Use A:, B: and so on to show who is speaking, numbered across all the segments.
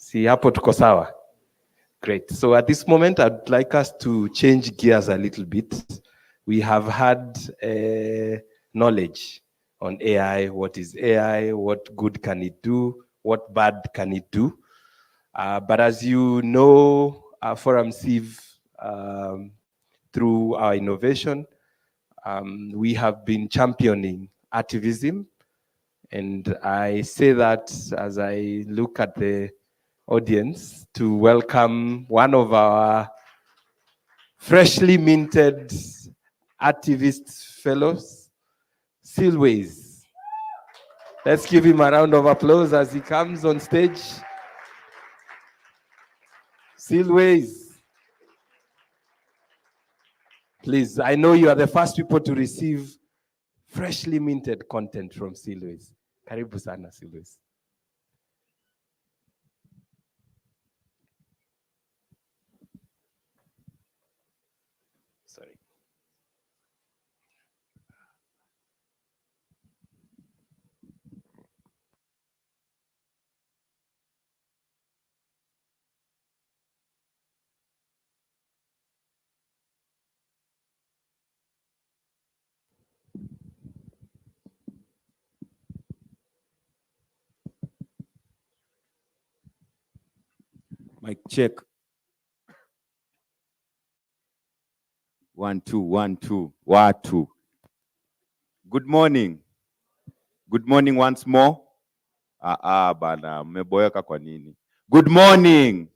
A: Si hapo tuko sawa? Great. So at this moment, I'd like us to change gears a little bit. We have had knowledge on AI. What is AI? What good can it do? What bad can it do? But as you know, Forum Civ, through our innovation, we have been championing activism. And I say that as I look at the audience to welcome one of our freshly minted activist fellows, Silweyz. Let's give him a round of applause as he comes on stage. Silweyz. Please, I know you are the first people to receive freshly minted content from Silweyz. Karibu sana, Silweyz. Sorry.
B: Mic check. 1 2 1 2 watu. Good morning. Good morning once more. Bana mmeboeka kwa nini? Good morning.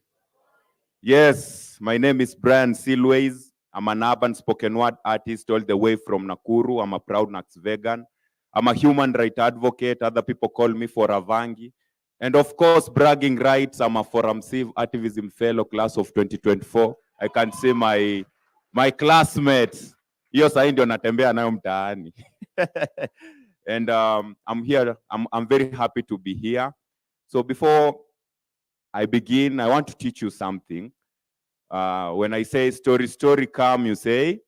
B: Yes, my name is Brian Silweyz. I'm an urban spoken word artist all the way from Nakuru. I'm a proud Nax vegan. I'm a human rights advocate. Other people call me Foravangi. And of course, bragging rights, I'm a Forum Civ Activism Fellow class of 2024. I can see my classmates. Hiyo sahi ndio natembea nayo mtaani. And I'm here. I'm very happy to be here. So before I begin, I want to teach you something. When I say story, story come, you say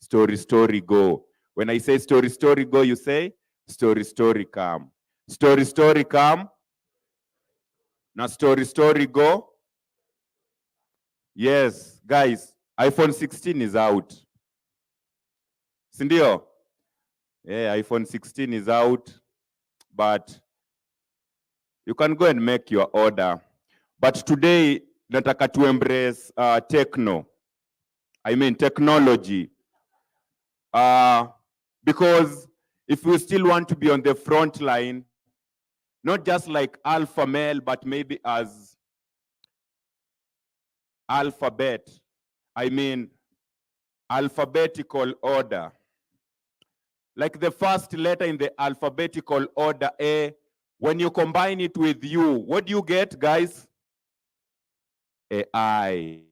B: story, story go. When I say story, story go, you say story, story come. Story, story come. Now story, story go. Yes, guys, iPhone 16 is out. Sindio? Yeah, iPhone 16 is out, but you can go and make your order. But today, nataka to embrace technology. Because if we still want to be on the front line, not just like alpha male, but maybe as alphabet. Alphabetical order. Like the first letter in the alphabetical order, A, when you combine it with U, what do you get, guys? AI.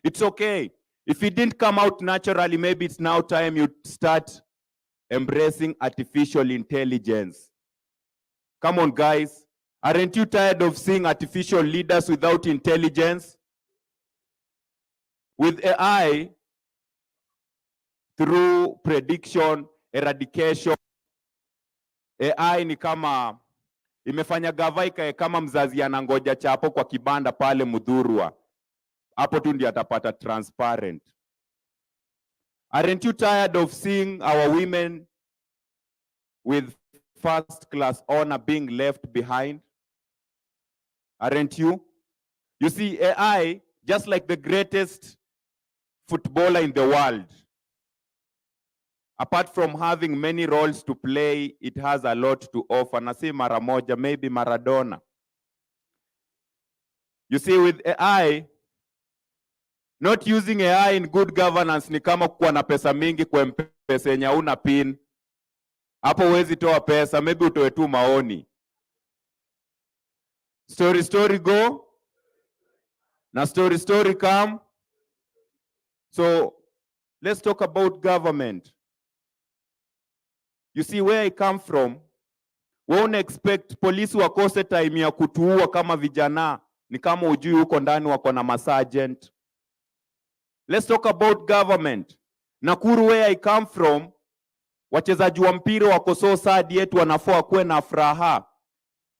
B: It's okay. If it didn't come out naturally, maybe it's now time you start embracing artificial intelligence. Come on, guys. Aren't you tired of seeing artificial leaders without intelligence? With AI, through prediction, eradication, AI ni kama imefanya gavaika kama mzazi anangoja chapo kwa kibanda pale Mudhurwa. Hapo tu ndiye atapata transparent. Aren't you tired of seeing our women with first class honor being left behind? Aren't you? You see, AI, just like the greatest footballer in the world, apart from having many roles to play, it has a lot to offer. Na si mara moja, maybe Maradona. You see, with AI, not using AI in good governance ni kama kuwa na pesa mingi kwa mpesa yenye una pin. Hapo huwezi toa pesa, maybe utoe tu maoni. Story, story go. Na story, story come. So, let's talk about government. You see, where I come from, we won't expect polisi wakose time ya kutuua kama vijana. Ni kama ujui huko ndani wako na masergeant. Let's talk about government. Nakuru, where I come from, wachezaji wa mpira wako so sad yetu wanafaa kuwe na furaha.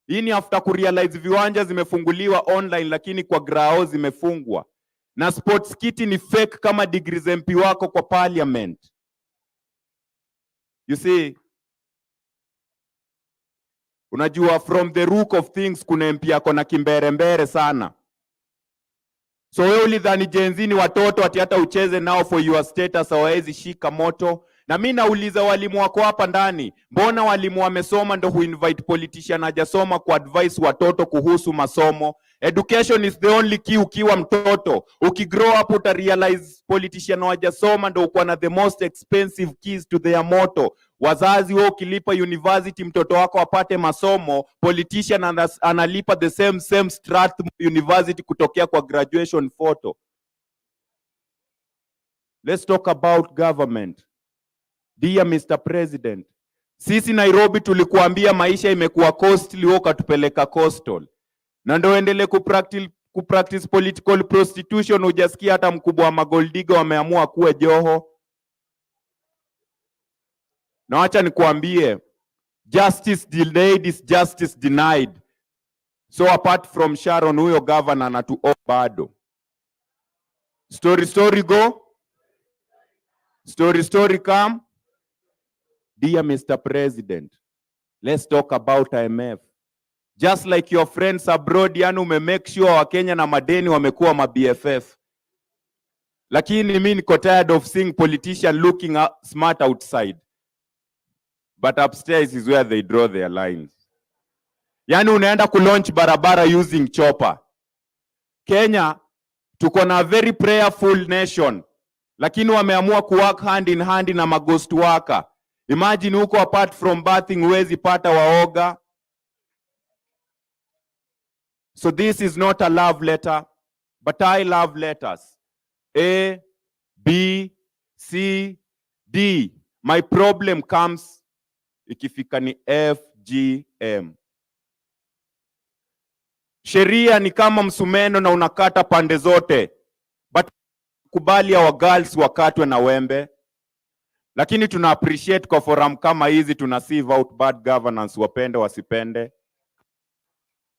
B: Hii ni after kurealize viwanja zimefunguliwa online lakini kwa grao zimefungwa. Na sports kit ni fake kama degrees MP wako kwa parliament. You see, unajua from the root of things kuna MP yako na kimbere sana. So wewe ulidhani jenzini watoto ati hata ucheze nao for your status hawawezi shika moto. Na mimi nauliza walimu wako hapa ndani, mbona walimu wamesoma ndo huinvite politician hajasoma ku advise watoto kuhusu masomo? Education is the only key ukiwa mtoto. Ukigrow up utarealize politician hajasoma ndo uko na the most expensive keys to their motto. Wazazi wao ukilipa university mtoto wako apate masomo, politician analipa the same Strathmore University kutokea kwa graduation photo. Let's talk about government. Dear Mr. President, sisi Nairobi tulikuambia maisha imekuwa costly, wewe ukatupeleka coastal. Na ndio endelee kupractice political prostitution, hujasikia hata mkubwa wa magoldiga wameamua kuwe Joho. Na acha nikuambie, justice delayed is justice denied. So apart from Sharon, huyo governor anatuoa bado. Story go. Story come. Dear Mr. President, let's talk about IMF. Just like your friends abroad, yani make sure Wakenya na madeni wamekuwa ma BFF. Lakini mimi niko tired of seeing politicians looking smart outside, but upstairs is where they draw their lines. Yani unaenda kulaunch barabara using chopper. Kenya tuko na very prayerful nation, lakini wameamua kuwork hand in hand na maghost worker. Imagine huko apart from bathing huwezi pata waoga. So this is not a love letter, but I love letters. A, B, C, D. My problem comes ikifika ni F, G, M. Sheria ni kama msumeno na unakata pande zote. But kubali ya girls wakatwe na wembe. Lakini tuna appreciate kwa forum kama hizi, tuna sieve out bad governance, wapende wasipende.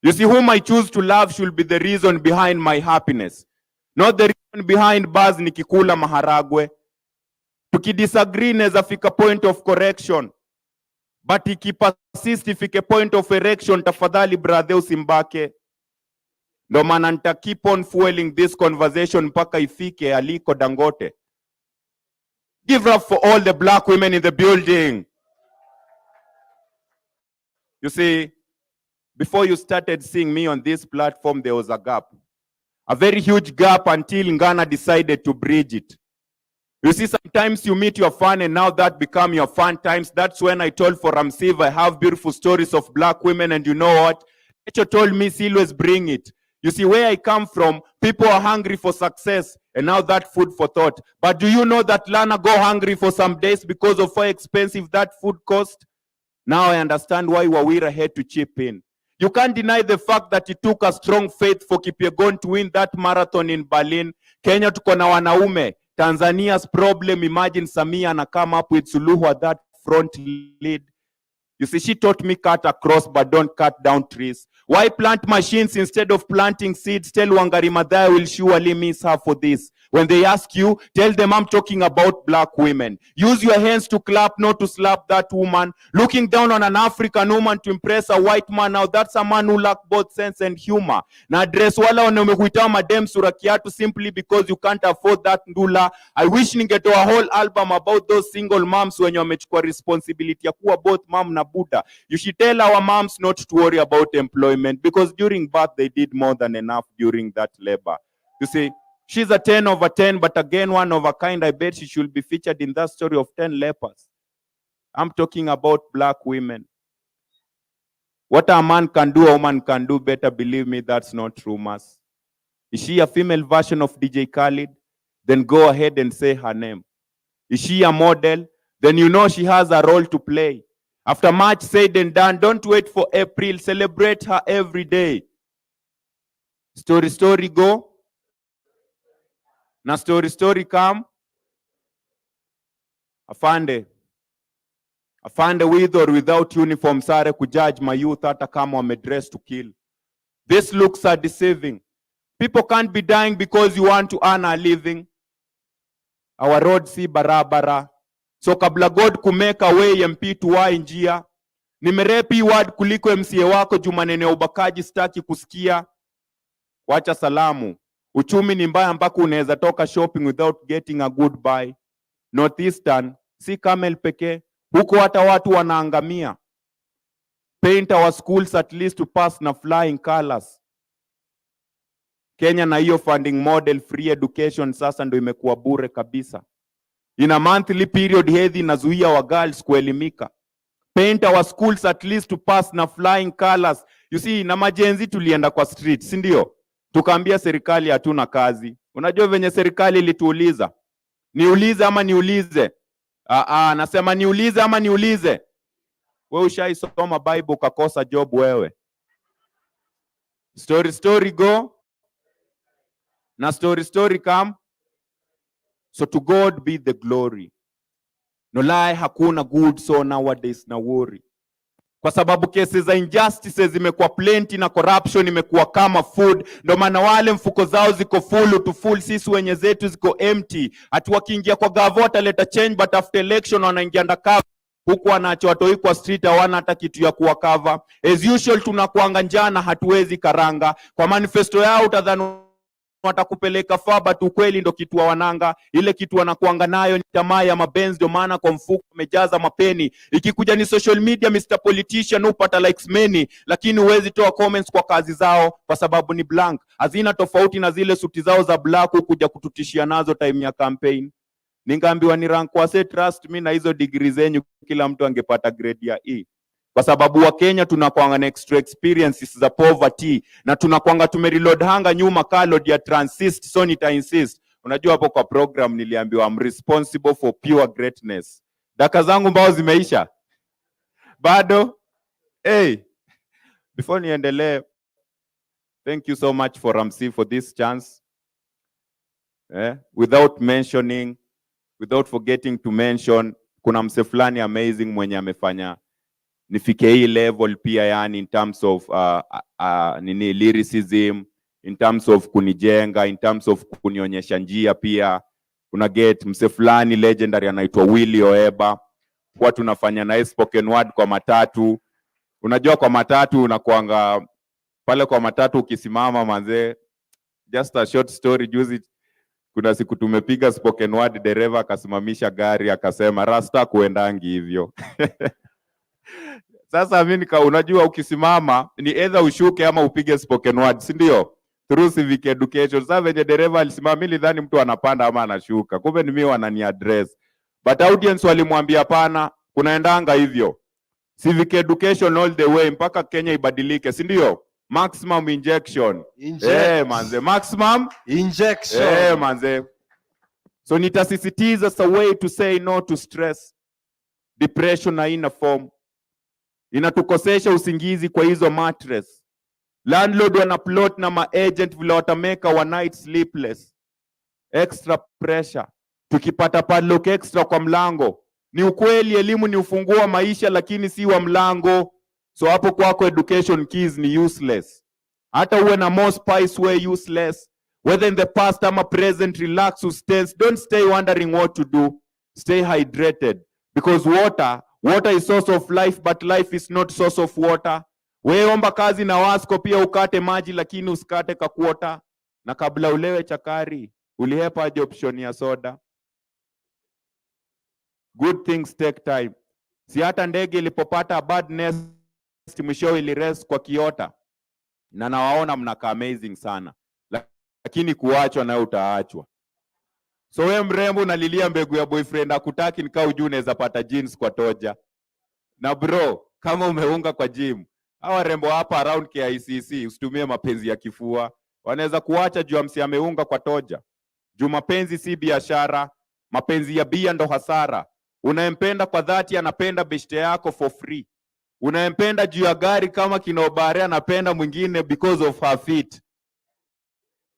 B: You see, whom I choose to love should be the reason behind my happiness, not the reason behind buzz nikikula maharagwe. Tukidisagree neza fika point of correction, but ikipersist ifike point of erection, tafadhali brother usimbake. Ndo maana nita keep on fueling this conversation mpaka ifike aliko Dangote. Give up for all the black women in the building. You see, before you started seeing me on this platform, there was a gap. A very huge gap until Ngana decided to bridge it. You see, sometimes you meet your fan and now that become your fun times. That's when I told for Ramsiv I have beautiful stories of black women, and you know what? Echo told me Silweyz bring it. You see, where I come from, people are hungry for success, and now that food for thought. But do you know that Lana go hungry for some days because of how expensive that food cost? Now I understand why Wawira had to chip in. You can't deny the fact that it took a strong faith for Kipyegon to win that marathon in Berlin. Kenya tuko na wanaume. Tanzania's problem, imagine Samia na come up with suluhu at that front lead. You see, she taught me cut across, but don't cut down trees. Why plant machines instead of planting seeds? Tell Wangari Maathai will surely miss her for this. When they ask you, tell them I'm talking about black women. Use your hands to clap, not to slap that woman. Looking down on an African woman to impress a white man, now that's a man who lacks both sense and humor. Na address wala wanaomekuita madem sura kiatu simply because you can't afford that ndula. I wish ningetoa a whole album about those single moms wenye wamechukua responsibility ya kuwa both mom na Buddha. You should tell our moms not to worry about employment, because during birth they did more than enough during that labor. You see, she's a 10 over 10, but again, one of a kind. I bet she should be featured in that story of 10 lepers. I'm talking about black women. What a man can do, a woman can do better. Believe me, that's not rumors. Is she a female version of DJ Khaled? Then go ahead and say her name. Is she a model? Then you know she has a role to play. After much said and done, don't wait for April. Celebrate her every day. Story go. Na story come. Afande, Afande with or without uniform sare kujudge my youth hata kama wamedress to kill. These looks are deceiving. People can't be dying because you want to earn a living. Our roads si barabara. So kabla God kumeka way MP tuwai njia. Nimerepi word kuliko MCA wako juu maneno ya ubakaji sitaki kusikia. Wacha salamu. Uchumi ni mbaya mpaka unaweza toka shopping without getting a good buy. Northeastern si Camel pekee, huko hata watu wanaangamia. Paint our schools at least to pass na flying colors. Kenya na hiyo funding model free education sasa ndio imekuwa bure kabisa. In a monthly period hedhi inazuia wa girls kuelimika. Paint our schools at least to pass na flying colors. You see, na majenzi tulienda kwa street, si ndio? Tukaambia serikali hatuna kazi. Unajua venye serikali ilituuliza? Niulize ama niulize? Nasema niulize ama niulize? Wewe ushaisoma Bible ukakosa job wewe. Story go. Na story come. So to God be the glory. No lie, hakuna good so nowadays na worry. Kwa sababu kesi za injustices zimekuwa plenty na corruption imekuwa kama food. Ndio maana wale mfuko zao ziko full to full, sisi wenye zetu ziko empty. Ati wakiingia kwa gavota leta change but after election wanaingia undercover. Huku wanaacha watoi kwa street hawana hata kitu ya kuwa cover. As usual tunakuanga njana hatuwezi karanga. Kwa manifesto yao utadhani watakupeleka faba tu, kweli ndo kitu wananga. Ile kitu wanakuanga nayo ni tamaa ya mabenzi, ndio maana kwa mfuko umejaza mapeni. Ikikuja ni social media, Mr. Politician upata likes many, lakini huwezi toa comments kwa kazi zao kwa sababu ni blank. Hazina tofauti na zile suti zao za black kuja kututishia nazo time ya campaign. Ningaambiwa ni rank kwa say trust me na hizo degree zenyu kila mtu angepata grade ya E. Kwa sababu wa Kenya tunakuanga na extra experiences za poverty na tunakuanga tumereload hanga nyuma load ya transist, so nita insist. Unajua hapo kwa program niliambiwa I'm responsible for pure greatness. Daka zangu mbao zimeisha. Bado? Hey. Before niendelee, thank you so much for Ramsi for this chance. Without forgetting to mention, kuna mse fulani amazing mwenye amefanya nifike hii level pia, yani in terms of lyricism, in terms of kunijenga, in terms of kunionyesha njia pia. Kuna get mse fulani legendary anaitwa Willy Oeba. Kwa tunafanya na spoken word kwa matatu. Unajua kwa matatu unakuanga pale kwa matatu ukisimama manze. Just a short story, juzi kuna siku tumepiga spoken word, dereva akasimamisha gari akasema rasta kuendangi hivyo. Sasa mimi unajua ukisimama ni either ushuke ama upige spoken word, si ndio? Through civic education. Sasa venye dereva alisimama mimi nidhani mtu anapanda ama anashuka. Kumbe ni mimi wanani address. But audience walimwambia pana kunaendanga hivyo. Civic education all the way mpaka Kenya ibadilike, si ndio? Maximum injection. Manze, maximum injection. Manze. So nitasisitiza as a way to say no to stress. Depression na ina form. Inatukosesha usingizi kwa hizo mattress. Landlord wana plot na ma-agent vile watameka wa night sleepless. Extra pressure. Tukipata padlock extra kwa mlango. Ni ukweli elimu ni ufunguo wa maisha lakini si wa mlango. So hapo kwako education keys ni useless. Hata uwe na more spice way useless. Whether in the past ama present, relax, sustain. Don't stay wondering what to do. Stay hydrated. Because water is source of life, but life is not source of water. Wewe omba kazi na wasko pia ukate maji lakini usikate kakuota. Na kabla ulewe chakari, ulihepa aje option ya soda. Good things take time. Si hata ndege ilipopata bad nest mwisho ilirest kwa kiota. Na nawaona mnaka amazing sana. Lakini kuachwa nayo utaachwa. So wewe mrembo unalilia mbegu ya boyfriend akutaki nikaa ujue unaweza pata jeans kwa toja. Na bro, kama umeunga kwa gym, hawa rembo hapa around KICC usitumie mapenzi ya kifua. Wanaweza kuacha juu amsi ameunga kwa toja. Juu mapenzi si biashara, mapenzi ya bia ndo hasara. Unayempenda kwa dhati anapenda beshte yako for free. Unayempenda juu ya gari kama kinobare anapenda mwingine because of her feet.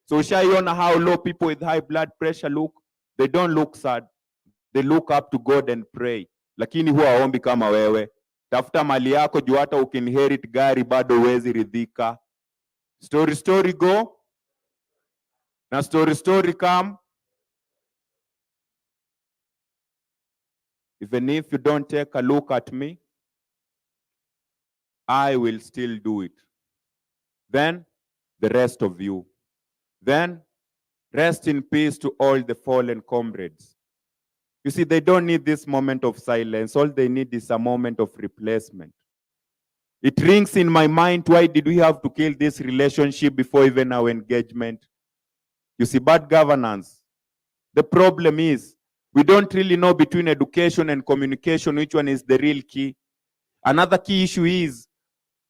B: So ushaiona how low people with high blood pressure look? They don't look sad. They look up to God and pray. lakini huwa haombi kama wewe. Tafuta mali yako juu hata ukinherit gari bado huwezi ridhika. Story go na story come. Even if you don't take a look at me, I will still do it. Then the rest of you. Then rest in peace to all the fallen comrades. You see, they don't need this moment of silence. All they need is a moment of replacement. It rings in my mind, why did we have to kill this relationship before even our engagement? You see, bad governance. The problem is, we don't really know between education and communication which one is the real key. Another key issue is,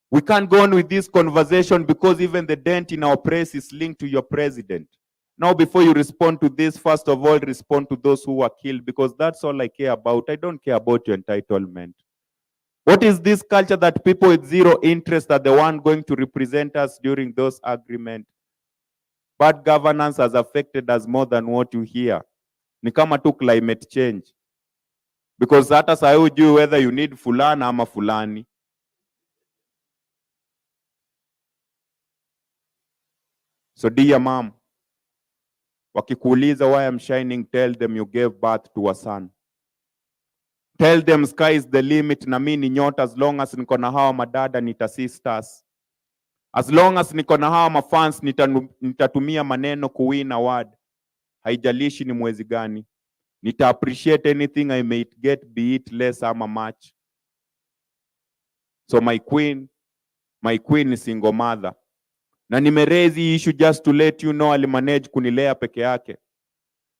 B: we can't go on with this conversation because even the dent in our press is linked to your president. Now, before you respond to this, first of all, respond to those who were killed, because that's all I care about. I don't care about your entitlement. What is this culture that people with zero interest are the one going to represent us during those agreements? Bad governance has affected us more than what you hear. Ni kama tu climate change. Because hata saa hujui whether you need fulana ama fulani. So dear mom, wakikuuliza why I'm shining, tell them you gave birth to a son. Tell them sky is the limit na mimi ni nyota, as long as niko na hawa madada nita sisters. As long as niko na hawa mafans nitatumia maneno kuwin award. Haijalishi ni mwezi gani. Nita appreciate anything I may get, be it less ama much. So my queen is single mother. Na nimerezi issue just to let you know alimanage kunilea peke yake.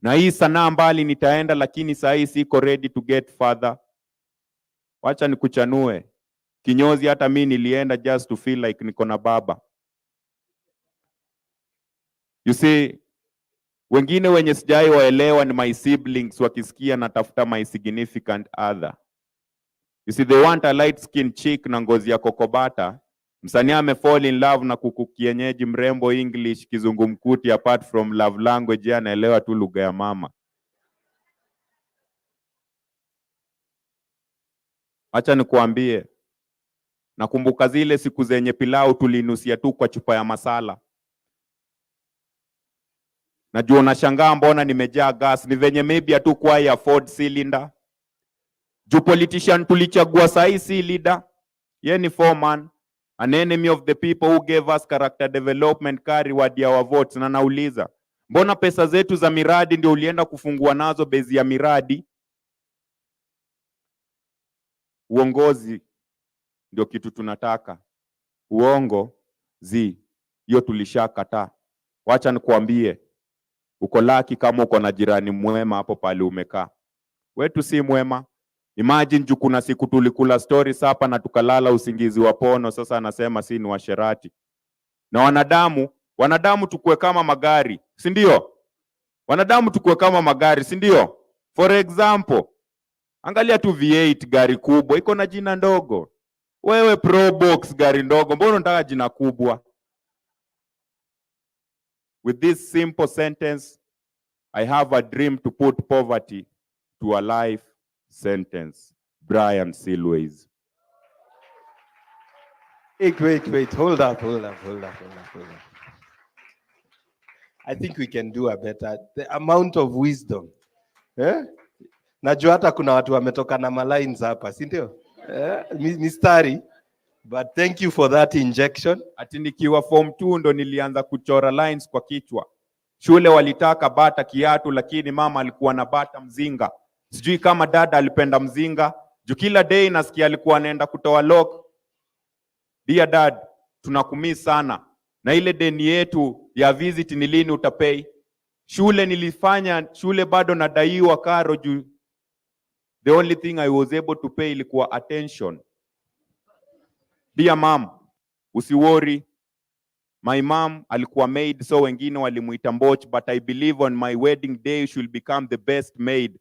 B: Na hii sanaa mbali nitaenda, lakini saa hii siko ready to get further. Wacha nikuchanue. Kinyozi hata mimi nilienda just to feel like niko na baba. You see, wengine wenye sijai waelewa ni my siblings wakisikia natafuta my significant other. You see, they want a light skin chick na ngozi ya kokobata. Msanii amefall in love na kuku kienyeji mrembo English kizungumkuti, apart from love language anaelewa tu lugha ya mama. Acha nikuambie, nakumbuka zile siku zenye pilau tulinusia tu kwa chupa ya masala. Najua unashangaa mbona nimejaa gas, ni venye maybe hatukuwa afford cylinder. Juu politician tulichagua sahi si leader, yeye ni foreman, an enemy of the people who gave us character development carry word ya our votes. Na nauliza, mbona pesa zetu za miradi ndio ulienda kufungua nazo bezi ya miradi? Uongozi ndio kitu tunataka. Uongo hiyo tulishakataa. Wacha nikuambie, uko lucky kama uko na jirani mwema hapo pale umekaa. Wetu si mwema. Imagine juu kuna siku tulikula stories hapa na tukalala usingizi wa pono, sasa anasema si ni washerati. Na wanadamu tukue kama magari, si ndio? Wanadamu tukue kama magari, si ndio? For example, angalia tu V8 gari kubwa, iko na jina ndogo. Wewe Probox gari ndogo, mbona unataka jina kubwa? With this simple sentence, I have a dream to put poverty to a life sentence. Brian Silweyz.
A: Wait. Hold up. I think we can do a better. The amount of wisdom. Najua hata kuna watu wametoka na malines hapa, si ndio? Mistari. But thank you for that injection.
B: Ati nikiwa form 2 ndo nilianza kuchora lines kwa kichwa. Shule walitaka bata kiatu, lakini mama alikuwa na bata mzinga. Sijui kama dada alipenda mzinga. Juu kila day nasikia alikuwa anaenda kutoa lock. Dear dad, tunakumiss sana. Na ile deni yetu ya visit ni lini utapay? Shule nilifanya, shule bado nadaiwa karo juu. The only thing I was able to pay ilikuwa attention. Dear mom, usiworry. My mom alikuwa maid, so wengine walimuita mboch, but I believe on my wedding day she will become the best maid.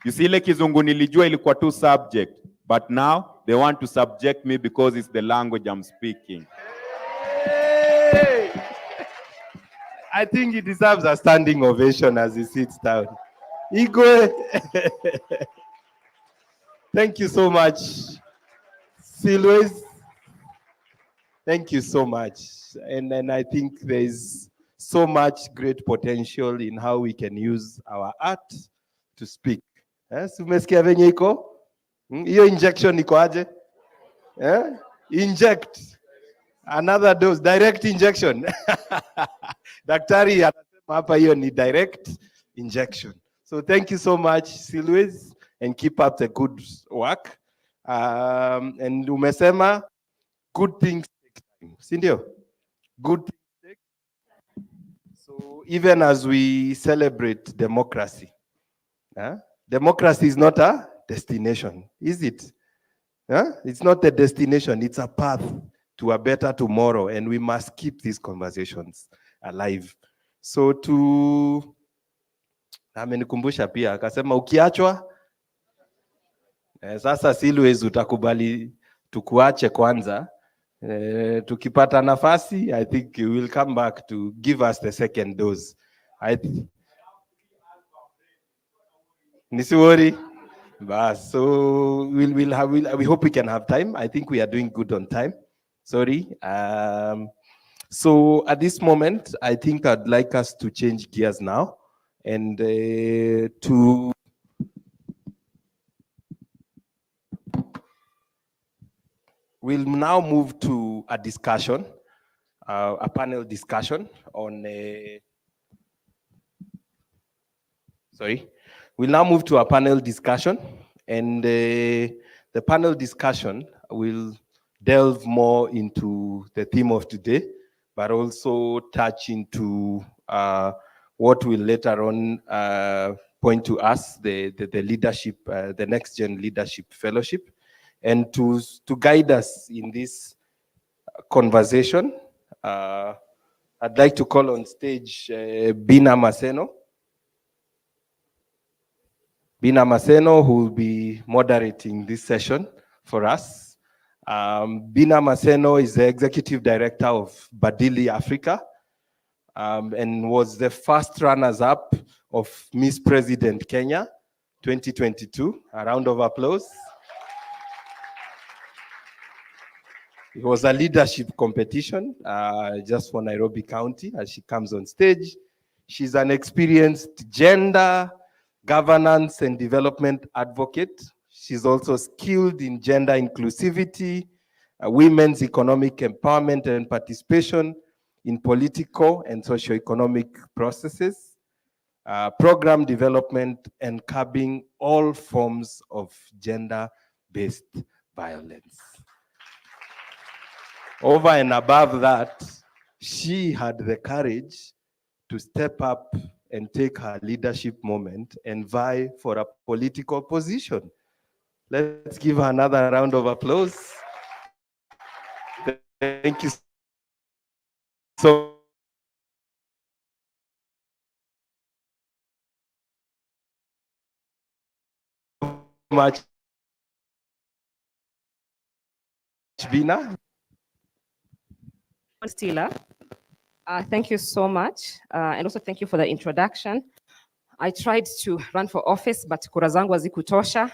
B: You see, ile kizungu nilijua ilikuwa tu subject, but now they want to subject me because it's the language I'm speaking.
A: Hey! I think he deserves a standing ovation as he sits down. Igwe. Thank you so much. Silweyz, thank you so much. And I think there's so much great potential in how we can use our art to speak. Si umesikia venye iko? Hiyo injection iko aje? Inject another dose, direct injection. Daktari anasema hapa hiyo ni direct injection. So thank you so much, Silweyz, and keep up the good work. And umesema good things take time, si ndio? Good things take. So even as we celebrate democracy, democracy is not a destination, is it? It's not a destination, it's a path to a better tomorrow, and we must keep these conversations alive. So amenikumbusha pia akasema ukiachwa sasa Silweyz utakubali tukuache kwanza. Tukipata nafasi, I think you will come back to give us the second dose. Nisi worry. So we hope we can have time. I think we are doing good on time. Sorry. So at this moment, I think I'd like us to change gears now and we'll now move to a discussion, a panel discussion on We'll now move to a panel discussion, and the panel discussion will delve more into the theme of today, but also touch into what will later on point to us, the leadership, the Next Gen Leadership Fellowship. And to guide us in this conversation, I'd like to call on stage Bina Maseno. Bina Maseno, who will be moderating this session for us. Bina Maseno is the Executive Director of Badili Africa and was the first runners-up of Miss President Kenya 2022. A round of applause. It was a leadership competition just for Nairobi County as she comes on stage. She's an experienced gender, governance and development advocate. She's also skilled in gender inclusivity, women's economic empowerment and participation in political and socio-economic processes, program development, and curbing all forms of gender-based violence. Over and above that, she had the courage to step up and take her leadership moment and vie for a political position. Let's give her another round of applause. Thank you so much, Bina.
C: Stila, thank you so much. And also thank you for the introduction. I tried to run for office, but kura zangu hazikutosha.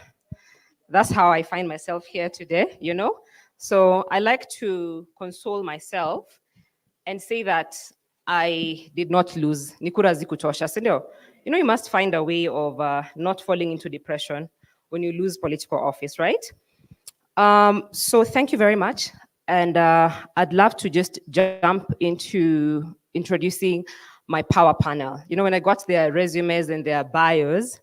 C: That's how I find myself here today, you know? So I like to console myself and say that I did not lose. Ni kura hazikutosha, sindio? You know, you must find a way of not falling into depression when you lose political office, right? So thank you very much. And I'd love to just jump into introducing my power panel. You know, when I got their resumes and their bios,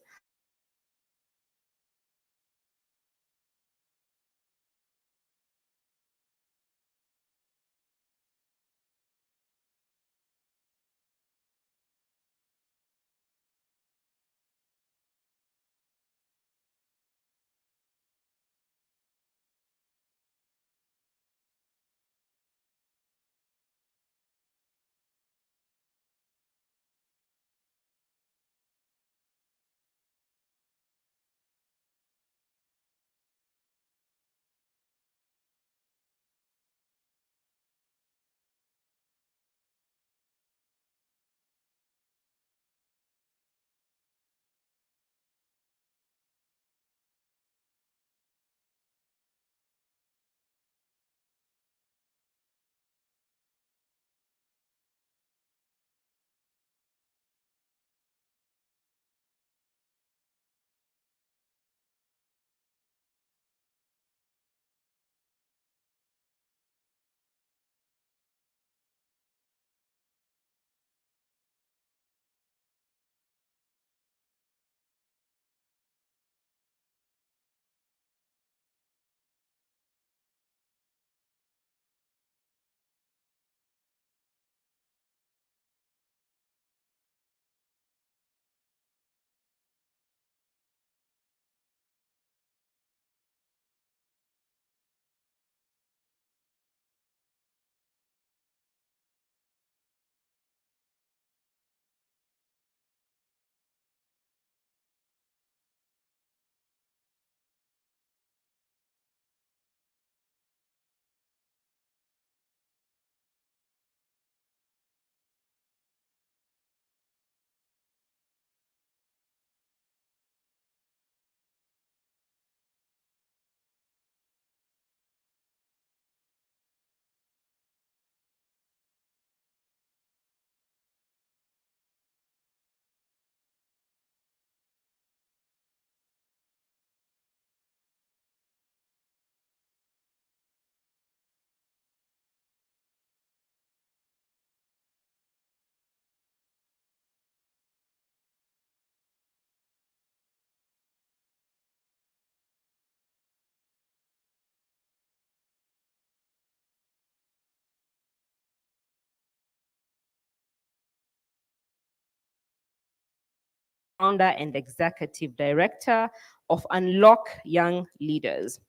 C: founder and executive director of Unlock Young Leaders.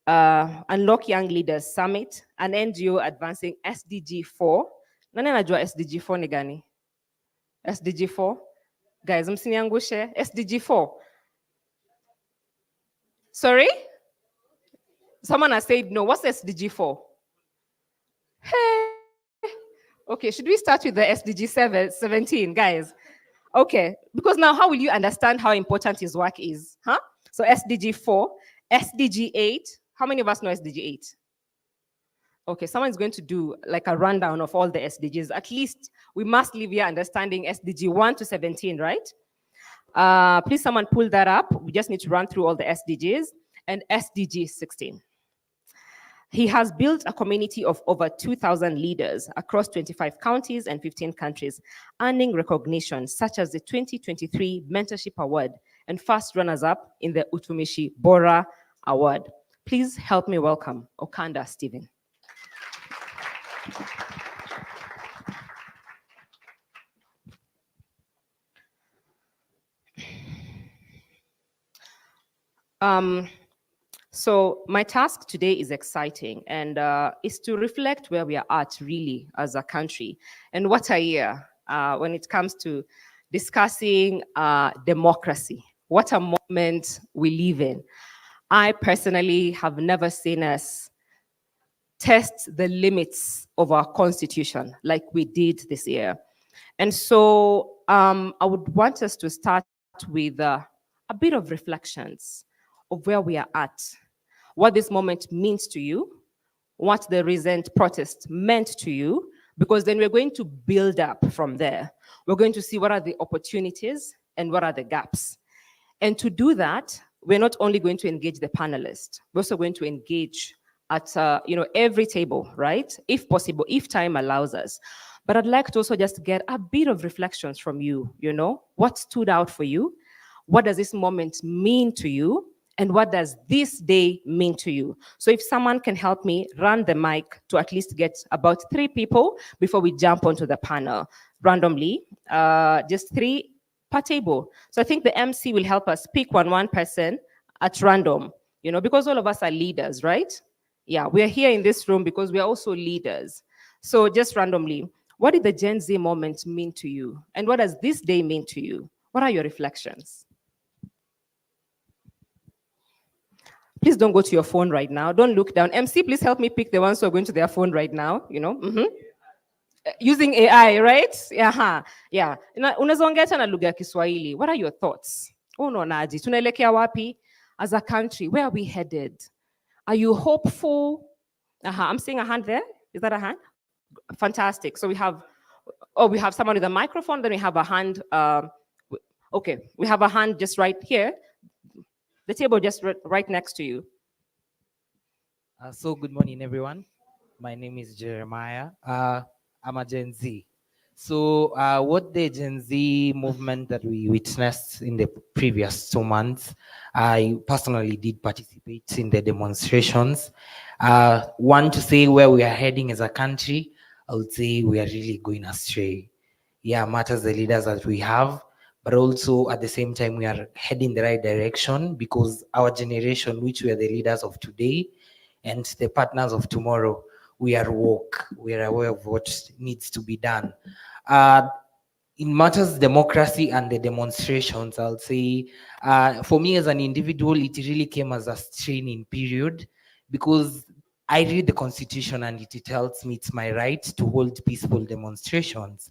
C: Unlock Young Leaders Summit, an NGO advancing SDG 4. Nani anajua SDG 4 ni gani? SDG 4? Guys, msiniangushe. SDG 4. Sorry? Someone has said no. What's SDG 4? Hey. Okay, should we start with the SDG 17, guys? Okay, because now how will you understand how important his work is? Huh? So SDG 4, SDG 8. How many of us know SDG 8? Okay, someone's going to do like a rundown of all the SDGs. At least we must leave here understanding SDG 1 to 17, right? Please someone pull that up. We just need to run through all the SDGs and SDG 16. He has built a community of over 2,000 leaders across 25 counties and 15 countries, earning recognition such as the 2023 Mentorship Award and first runners-up in the Utumishi Bora Award. Please help me welcome Okanda Stephen. So my task today is exciting and is to reflect where we are at really as a country and what a year when it comes to discussing democracy. What a moment we live in. I personally have never seen us test the limits of our constitution like we did this year. And so I would want us to start with a bit of reflections of where we are at, what this moment means to you, what the recent protest meant to you, because then we're going to build up from there. We're going to see what are the opportunities and what are the gaps. And to do that, we're not only going to engage the panelists, we're also going to engage at every table, right? If possible, if time allows us. But I'd like to also just get a bit of reflections from you, what stood out for you? What does this moment mean to you? And what does this day mean to you? So if someone can help me run the mic to at least get about 3 people before we jump onto the panel randomly, just 3 per table. So I think the MC will help us pick one person at random, because all of us are leaders, right? Yeah, we are here in this room because we are also leaders. So just randomly, what did the Gen Z moment mean to you? And what does this day mean to you? What are your reflections? Please don't go to your phone right now. Don't look down. MC, please help me pick the ones who are going to their phone right now, Using AI, right? Yeah. Unaweza ongea hata na lugha ya Kiswahili. What are your thoughts? Unaonaje? Tunaelekea wapi as a country? Where are we headed? Are you hopeful? I'm seeing a hand there. Is that a hand? Fantastic. So we have someone with a microphone. Then we have a hand. Okay, we have a hand just right here. The table just right next to you.
D: So good morning, everyone. My name is Jeremiah. I'm a Gen Z. So what the Gen Z movement that we witnessed in the previous 2 months, I personally did participate in the demonstrations. One, to say where we are heading as a country, I would say we are really going astray. Yeah, matters the leaders that we have, but also at the same time, we are heading the right direction because our generation, which we are the leaders of today and the partners of tomorrow, we are woke. We are aware of what needs to be done. In matters democracy and the demonstrations, I'll say, for me as an individual, it really came as a straining period because I read the Constitution and it tells me it's my right to hold peaceful demonstrations.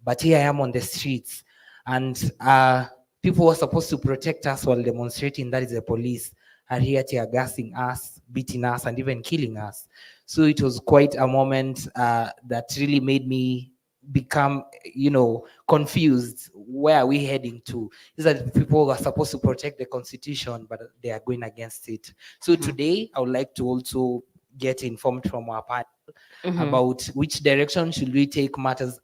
D: But here I am on the streets and people who are supposed to protect us while demonstrating, that is the police, are here tear gassing us, beating us, and even killing us. So it was quite a moment that really made me become, confused. Where are we heading to? These are the people who are supposed to protect the Constitution, but they are going against it. So today, I would like to also get informed from our panel about which direction should we take matters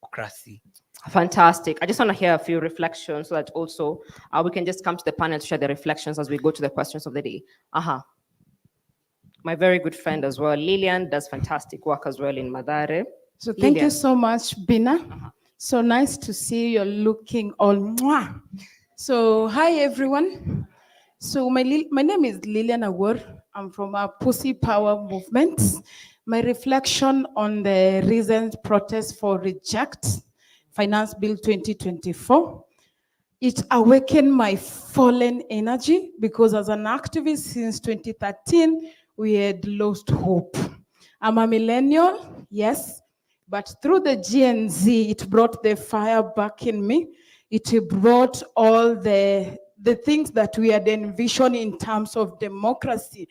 D: democracy.
C: Fantastic. I just want to hear a few reflections so that also we can just come to the panel to share the reflections as we go to the questions of the day. My very good friend as well, Lillian, does fantastic work as well in Madare.
E: So thank you so much, Bina. So nice to see you're looking all mwah. So hi everyone. So my name is Lilian Awor. I'm from a Pussy Power movement. My reflection on the recent protest for Reject Finance Bill 2024. It awakened my fallen energy because as an activist since 2013, we had lost hope. I'm a millennial, yes, but through the GNZ, it brought the fire back in me. It brought all the things that we had envisioned in terms of democracy.